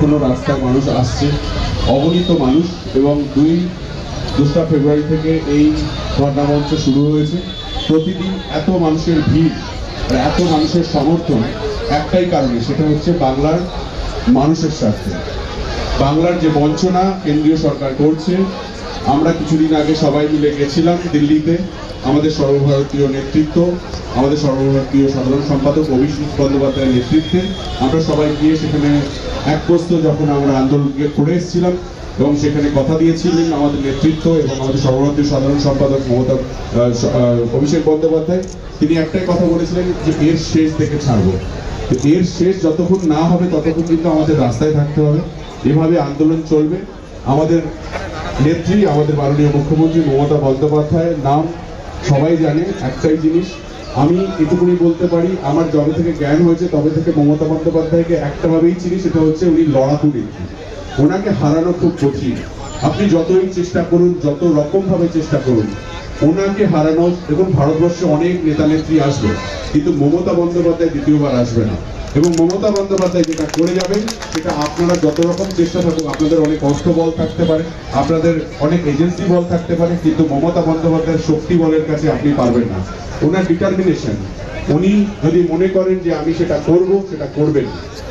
এখনো রাস্তায় মানুষ আসছে, অগণিত মানুষ, এবং 2রা ফেব্রুয়ারি থেকে এই ধর্ণা মঞ্চ শুরু হয়েছে। প্রতিদিন এত মানুষের ভিড়, এত মানুষের সমর্থন একটাই কারণে, সেটা হচ্ছে বাংলার মানুষের স্বার্থে। বাংলার যে বঞ্চনা কেন্দ্রীয় সরকার করছে, আমরা কিছুদিন আগে সবাই মিলে গেছিলাম দিল্লিতে, আমাদের সর্বভারতীয় নেতৃত্ব, আমাদের সর্বভারতীয় সাধারণ সম্পাদক অভিষেক বন্দ্যোপাধ্যায়ের নেতৃত্বে আমরা সবাই গিয়ে সেখানে এক প্রস্ত যখন আমরা আন্দোলন করে এসেছিলাম, এবং সেখানে কথা দিয়েছিলেন আমাদের নেতৃত্ব এবং আমাদের সর্বভারতীয় সাধারণ সম্পাদক অভিষেক বন্দ্যোপাধ্যায়। তিনি একটাই কথা বলেছিলেন যে এর শেষ দেখে ছাড়বো। এর শেষ যতক্ষণ না হবে ততক্ষণ কিন্তু আমাদের রাস্তায় থাকতে হবে, এভাবে আন্দোলন চলবে। আমাদের নেত্রী, আমাদের মাননীয় মুখ্যমন্ত্রী মমতা বন্দ্যোপাধ্যায়ের নাম সবাই জানে। একটাই জিনিস আমি এটুকুনি বলতে পারি, আমার যবে থেকে জ্ঞান হয়েছে তবে থেকে মমতা বন্দ্যোপাধ্যায়কে একটাভাবেই চিনি, সেটা হচ্ছে উনি লড়াকু নেত্রী। ওনাকে হারানো খুব কঠিন। আপনি যতই চেষ্টা করুন, যত রকমভাবে চেষ্টা করুন, ওনাকে হারানো, দেখুন ভারতবর্ষে অনেক নেতা নেত্রী আসবে, কিন্তু মমতা বন্দ্যোপাধ্যায় দ্বিতীয়বার আসবে না। এবং মমতা বন্দ্যোপাধ্যায় যেটা করে যাবেন, সেটা আপনারা যত রকম চেষ্টা থাকুক, আপনাদের অনেক অর্থ বল থাকতে পারে, আপনাদের অনেক এজেন্সি বল থাকতে পারে, কিন্তু মমতা বন্দ্যোপাধ্যায়ের শক্তি বলের কাছে আপনি পারবেন না। ওনার ডিটারমিনেশন, উনি যদি মনে করেন যে আমি সেটা করব, সেটা করবেন।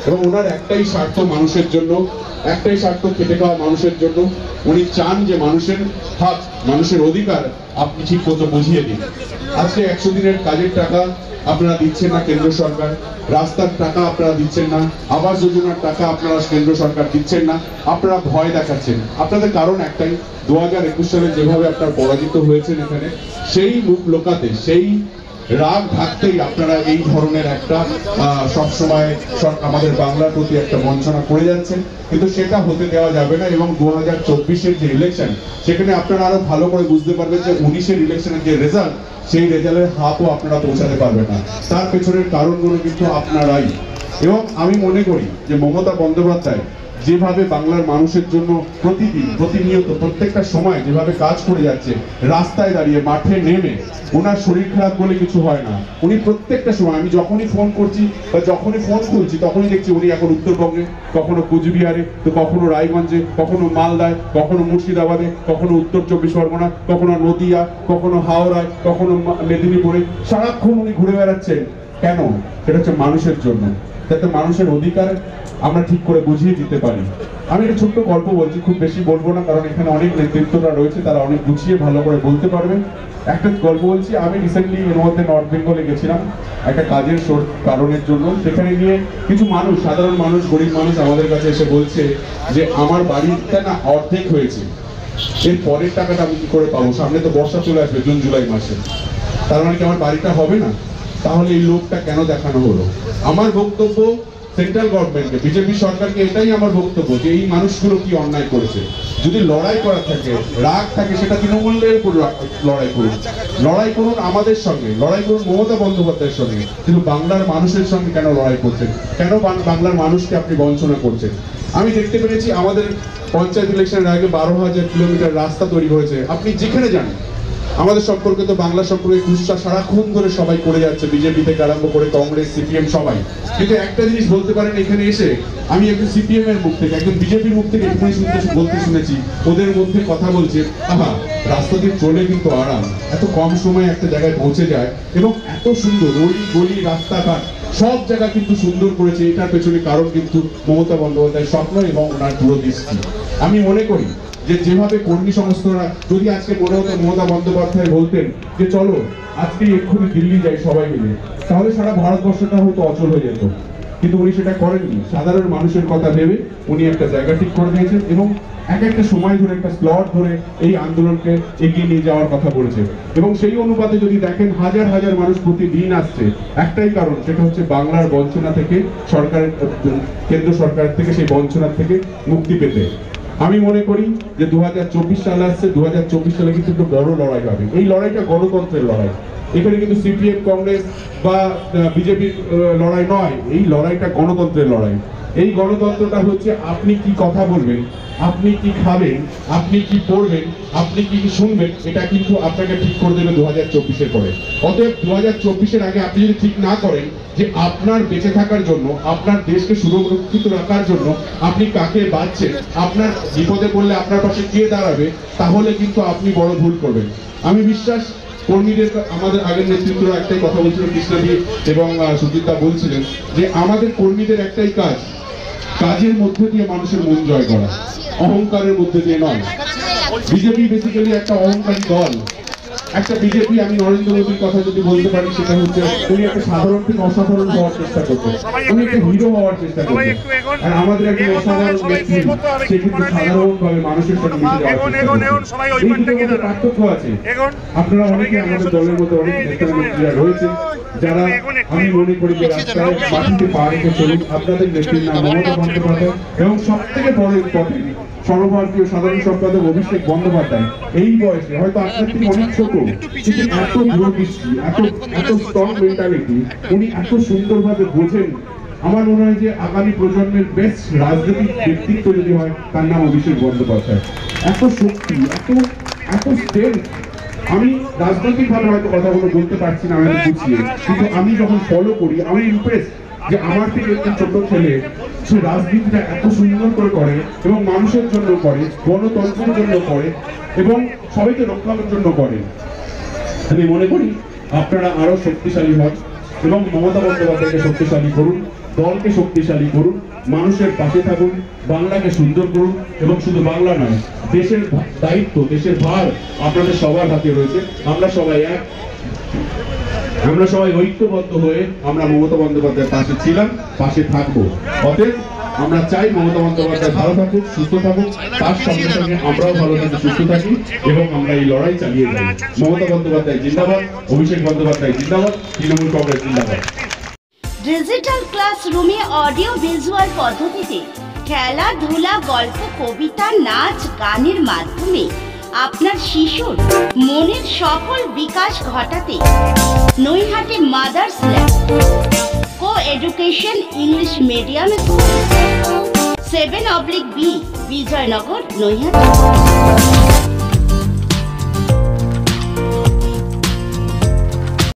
এবং ওনার একটাই স্বার্থ মানুষের জন্য, একটাই স্বার্থ খেটে খাওয়া মানুষের জন্য। উনি চান যে মানুষের হক, মানুষের অধিকার আপনি ঠিক মতো বুঝিয়ে দিন। আজকে 100 দিনের কাজের টাকা আপনারা দিচ্ছেন না কেন্দ্র সরকার, রাস্তার টাকা আপনারা দিচ্ছেন না, আবাস যোজনার টাকা আপনারা কেন্দ্র সরকার দিচ্ছেন না, আপনারা ভয় দেখাচ্ছেন। আপনাদের কারণ একটাই, 2021 সালে যেভাবে আপনারা পরাজিত হয়েছেন এখানে, সেই মুখ লোকাতে, সেই রাগ ঢাকতেই আপনারা এই ধরনের একটা সবসময় আমাদের বাংলার প্রতি একটা বঞ্চনা করে যাচ্ছেন। কিন্তু সেটা হতে দেওয়া যাবে না। এবং 2024-এর যে ইলেকশন, সেখানে আপনারা আরো ভালো করে বুঝতে পারবেন যে 19-এর ইলেকশনের যে রেজাল্ট, সেই রেজাল্টের হাতও আপনারা পৌঁছাতে পারবেন না। তার পেছনের কারণগুলো কিন্তু আপনারাই। এবং আমি মনে করি যে মমতা বন্দ্যোপাধ্যায় যেভাবে বাংলার মানুষের জন্য প্রতিদিন, প্রতিনিয়ত, প্রত্যেকটা সময় যেভাবে কাজ করে যাচ্ছে, রাস্তায় দাঁড়িয়ে, মাঠে নেমে, ওনার শরীর খারাপ বলে কিছু হয় না। উনি প্রত্যেকটা সময়, আমি যখনই ফোন করছি বা যখনই ফোন খুলছি, তখনই দেখছি উনি এখন উত্তরবঙ্গে, কখনো কুচবিহারে, তো কখনো রায়গঞ্জে, কখনো মালদায়, কখনো মুর্শিদাবাদে, কখনো উত্তর 24 পরগনা, কখনো নদিয়া, কখনো হাওড়ায়, কখনো মেদিনীপুরে। সারাক্ষণ উনি ঘুরে বেড়াচ্ছেন। কেন? সেটা হচ্ছে মানুষের জন্য, যাতে মানুষের অধিকার আমরা ঠিক করে বুঝিয়ে দিতে পারি। আমি একটা ছোট্ট গল্প বলছি, খুব বেশি বলবো না, কারণ এখানে অনেক নেতৃত্বরা রয়েছে, তারা অনেক গুছিয়ে ভালো করে বলতে পারবেন। একটা গল্প বলছি। আমি রিসেন্টলি এর মধ্যে নর্থ বেঙ্গলে গেছিলাম একটা কাজের কারণের জন্য। সেখানে গিয়ে কিছু মানুষ, সাধারণ মানুষ, গরিব মানুষ আমাদের কাছে এসে বলছে যে আমার বাড়িটা না অর্ধেক হয়েছে, এর পরের টাকাটা আমি কি করে পাবো? সামনে তো বর্ষা চলে আসবে, জুন জুলাই মাসে, তার মানে কি আমার বাড়িটা হবে না? তাহলে এই লোকটা কেন দেখানো হলো? আমার বক্তব্য সেন্ট্রাল গভর্নমেন্টকে, বিজেপি সরকারকে এটাই আমার বক্তব্য যে এই মানুষগুলো কি অন্যায় করেছে। যদি লড়াই করা থাকে, রাগ থাকে, সেটা তৃণমূলের উপর লড়াই করুন, লড়াই করুন আমাদের সঙ্গে, লড়াই করুন মমতা বন্দ্যোপাধ্যায়ের সঙ্গে, কিন্তু বাংলার মানুষের সঙ্গে কেন লড়াই করছেন? কেন বাংলার মানুষকে আপনি বঞ্চনা করছেন? আমি দেখতে পেরেছি আমাদের পঞ্চায়েত ইলেকশনের আগে 12,000 কিলোমিটার রাস্তা তৈরি হয়েছে। আপনি যেখানে যান, আমাদের সম্পর্কে তো বাংলা সম্পর্কে কুৎসা সারাক্ষণ ধরে সবাই করে যাচ্ছে, বিজেপি থেকে আরম্ভ করে কংগ্রেস, সিপিএম সবাই। কিন্তু একটা জিনিস বলতে পারেন এখানে এসে, আমি একজন সিপিএম এর মুখ থেকে, একজন বিজেপির মুখ থেকে এখানে বলতে শুনেছি, ওদের মধ্যে কথা বলছে, আহা রাস্তা দিয়ে চলে কিন্তু আরাম, এত কম সময়ে একটা জায়গায় পৌঁছে যায়, এবং এত সুন্দর অলি গলি রাস্তাঘাট সব জায়গা কিন্তু সুন্দর করেছে। এটার পেছনে কারণ কিন্তু মমতা বন্দ্যোপাধ্যায়ের স্বপ্ন এবং ওনার দূরদৃষ্টি। আমি মনে করি যে যেভাবে কর্মী সংস্থারা, যদি আজকে মনে হতো মমতা বন্দ্যোপাধ্যায় বলতেন যে চলো আজকে এক্ষুনি দিল্লি যাই সবাই মিলে, তাহলে সারা ভারতবর্ষটা হয়তো অচল হয়ে যেত। কিন্তু উনি সেটা করেননি। সাধারণ মানুষের কথা ভেবে উনি একটা জায়গা ঠিক করে দিয়েছেন এবং একটা সময় ধরে, একটা স্লট ধরে এই আন্দোলনকে এগিয়ে নিয়ে যাওয়ার কথা বলেছে। এবং সেই অনুপাতে যদি দেখেন, হাজার হাজার মানুষ প্রতিদিন আসছে, একটাই কারণ, সেটা হচ্ছে বাংলার বঞ্চনা থেকে, সরকারের, কেন্দ্র সরকার থেকে সেই বঞ্চনার থেকে মুক্তি পেতে। আমি মনে করি যে 2024 সাল আসছে, 2024 সালে কিন্তু একটু বড় লড়াই হবে। এই লড়াইটা গণতন্ত্রের লড়াই। এখানে কিন্তু সিপিএম, কংগ্রেস বা বিজেপির লড়াই নয়, এই লড়াইটা গণতন্ত্রের লড়াই। এই গণতন্ত্রটা হচ্ছে আপনি কি কথা বলবেন, আপনি কি খাবেন, আপনি কি পড়বেন, আপনি কি শুনবেন, এটা কিন্তু আপনাকে ঠিক করে দেবে 2024-এর পরে। অতএব 2024-এর আগে আপনি যদি ঠিক না করেন যে আপনার বেঁচে থাকার জন্য, আপনার দেশকে সুরক্ষিত রাখার জন্য আপনি কাকে বাঁচছেন, আপনার বিপদে পড়লে আপনার পাশে কে দাঁড়াবে, তাহলে কিন্তু আপনি বড় ভুল করবেন। আমি বিশ্বাস কর্মীদের, আমাদের আগের নেতৃত্বরা একটাই কথা বলছিল, কৃষ্ণাদি এবং সুজিতদা বলছিলেন যে আমাদের কর্মীদের একটাই কাজ, কাজের মধ্যে দিয়ে মানুষের মন জয় করা, অহংকারের মধ্যে দিয়ে নয়। বিজেপি বেসিক্যালি একটা অহংকারী দল। একটা বিজেপি, আমি নরেন্দ্র মোদীর কথা যদি বলতে পারি, সেটা হচ্ছে উনি একটা সাধারণ থেকে অসাধারণ হওয়ার চেষ্টা করতেন, উনি একটা হিরো হওয়ার চেষ্টা করতেন। আর আমাদের একজন অসাধারণ ব্যক্তি, সে কিন্তু সাধারণভাবে মানুষের সাথে মিশে যাওয়ার পার্থক্য আছে। আপনারা অনেকে আমাদের দলের মধ্যে অনেক নেতা নেত্রীরা রয়েছেন যারা আমি মনে করি যে রাস্তায় মাটিতে পা রেখে চলুন। আপনাদের নেত্রীর নাম মমতা বন্দ্যোপাধ্যায় এবং সব থেকে বড় ইম্পর্টেন্ট সর্বভারতীয় সাধারণ সম্পাদক অভিষেক বন্দ্যোপাধ্যায়। এই বয়সে হয়তো আপনার থেকে অনেক ছোট, কিন্তু এত দূরদৃষ্টি, এত স্ট্রং মেন্টালিটি, উনি এত সুন্দরভাবে বোঝেন। আমার মনে হয় যে আগামী প্রজন্মের বেস্ট রাজনৈতিক ব্যক্তিত্ব যদি হয়, তার নাম অভিষেক বন্দ্যোপাধ্যায়। এত শক্তি, এত স্ট্রেংথ। আমি রাজনৈতিকভাবে হয়তো কথাগুলো বলতে পারছি না, আমি বুঝিয়ে, কিন্তু আমি যখন ফলো করি আমি ইমপ্রেস যে আমার থেকে একটি ছোট ছেলে সে রাজনীতিটা এত সুন্দর করে এবং মানুষের জন্য করে, গণতন্ত্রের জন্য করে এবং সবাইকে রক্ষার জন্য করে। আমি মনে করি আপনারা আরো শক্তিশালী হন এবং মমতা বন্দ্যোপাধ্যায়কে শক্তিশালী করুন, দলকে শক্তিশালী করুন, মানুষের পাশে থাকুন, বাংলাকে সুন্দর করুন। এবং শুধু বাংলা নয়, দেশের দায়িত্ব, দেশের ভার আপনাদের সবার হাতে রয়েছে। আমরা সবাই ঐক্যবদ্ধ হয়ে আমরা মমতা বন্দ্যোপাধ্যায়ের পাশে ছিলাম, পাশে থাকবো। অতএব আমরা চাই মমতা বন্দ্যোপাধ্যায় ভালো থাকুক, সুস্থ থাকুক, তার সঙ্গে সঙ্গে আমরাও ভালো থাকি, সুস্থ থাকি এবং আমরা এই লড়াই চালিয়ে যাই। মমতা বন্দ্যোপাধ্যায় জিন্দাবাদ, অভিষেক বন্দ্যোপাধ্যায় জিন্দাবাদ, তৃণমূল কংগ্রেস জিন্দাবাদ। ডিজিটাল ক্লাসরুমে অডিও ভিজুয়াল পদ্ধতিতে খেলাধুলা, গল্প, কবিতা, নাচ, গানের মাধ্যমে আপনার শিশুর মনের সকল বিকাশ ঘটাতে Naihati mothers lab co education English medium school 7/B Bijoynagar, Naihati.